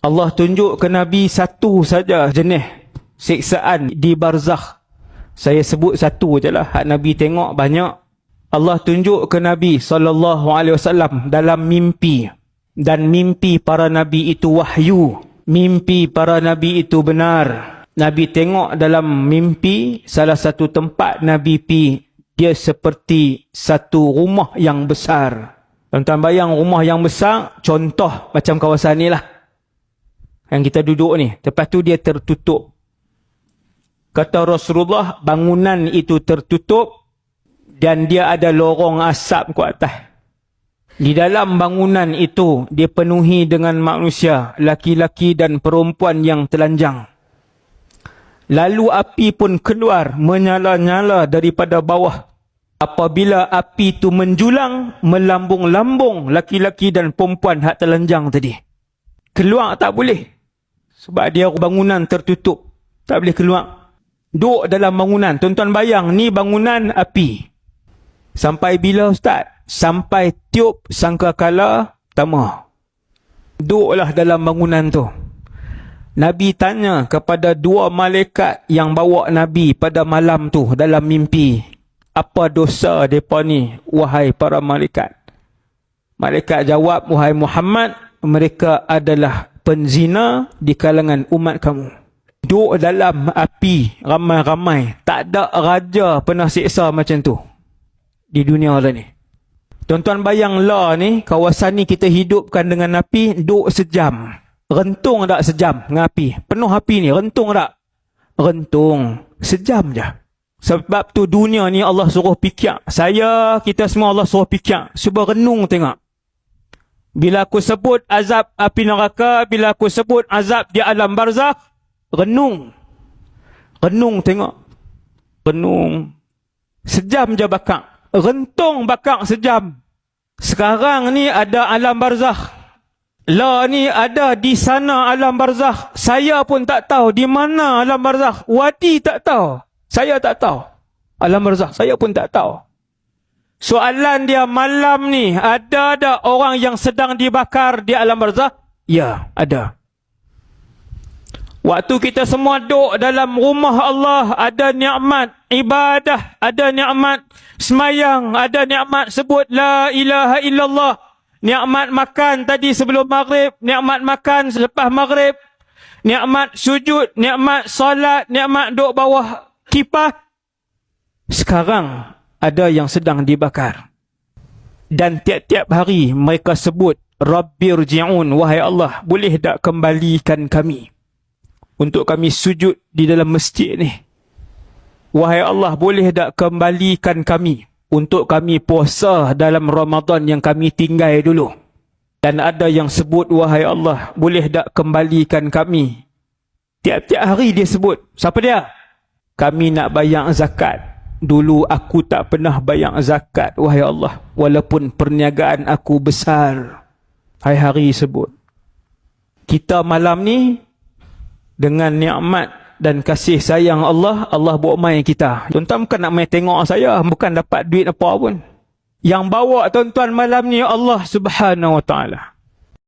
Allah tunjuk ke Nabi satu saja jenis siksaan di barzakh. Saya sebut satu je lah, hak Nabi tengok banyak. Allah tunjuk ke Nabi SAW dalam mimpi. Dan mimpi para Nabi itu wahyu. Mimpi para Nabi itu benar. Nabi tengok dalam mimpi salah satu tempat Nabi pi, dia seperti satu rumah yang besar. Tuan-tuan bayang rumah yang besar, contoh macam kawasan ni lah yang kita duduk ni. Lepas tu dia tertutup. Kata Rasulullah, bangunan itu tertutup dan dia ada lorong asap ke atas. Di dalam bangunan itu dia penuhi dengan manusia, laki-laki dan perempuan yang telanjang. Lalu api pun keluar menyala-nyala daripada bawah. Apabila api itu menjulang, melambung-lambung laki-laki dan perempuan hak telanjang tadi. Keluar tak boleh. Sebab dia bangunan tertutup. Tak boleh keluar. Duduk dalam bangunan. Tuan-tuan bayang, ni bangunan api. Sampai bila Ustaz? Sampai tiup sangkakala pertama. Duduklah dalam bangunan tu. Nabi tanya kepada dua malaikat yang bawa Nabi pada malam tu dalam mimpi. Apa dosa mereka ni, wahai para malaikat? Malaikat jawab, wahai Muhammad, mereka adalah penzina di kalangan umat kamu. Duduk dalam api ramai-ramai. Tak ada raja pernah siksa macam tu di dunia lah ni. Tuan-tuan bayang lah ni, kawasan ni kita hidupkan dengan api, duduk sejam. Rentung tak sejam dengan api? Penuh api ni, rentung tak? Rentung. Sejam je. Sebab tu dunia ni Allah suruh fikir. Kita semua Allah suruh fikir. Cuba renung tengok. Bila aku sebut azab api neraka, bila aku sebut azab di alam barzakh, renung. Renung tengok. Renung. Sejam je bakar. Rentung bakar sejam. Sekarang ni ada alam barzakh. Lah ni ada di sana alam barzakh. Saya pun tak tahu di mana alam barzakh. Wadi tak tahu. Saya tak tahu. Alam barzakh saya pun tak tahu. Soalan dia malam ni, ada tak orang yang sedang dibakar di alam barzakh? Ya, ada. Waktu kita semua duduk dalam rumah Allah, ada nikmat ibadah, ada nikmat semayang, ada nikmat sebut la ilaha illallah, nikmat makan tadi sebelum maghrib, nikmat makan selepas maghrib, nikmat sujud, nikmat solat, nikmat duduk bawah kipas. Sekarang ada yang sedang dibakar. Dan tiap-tiap hari mereka sebut, Rabbirji'un, wahai Allah, boleh tak kembalikan kami untuk kami sujud di dalam masjid ni? Wahai Allah, boleh tak kembalikan kami untuk kami puasa dalam Ramadan yang kami tinggal dulu? Dan ada yang sebut, wahai Allah, boleh tak kembalikan kami? Tiap-tiap hari dia sebut. Siapa dia? Kami nak bayar zakat. Dulu aku tak pernah bayar zakat, wahai Allah, walaupun perniagaan aku besar. Hari-hari sebut. Kita malam ni dengan nikmat dan kasih sayang Allah, Allah buat main kita. Tuan-tuan bukan nak main tengok saya, bukan dapat duit apa pun. Yang bawa tuan-tuan malam ni Allah Subhanahu Wa Ta'ala.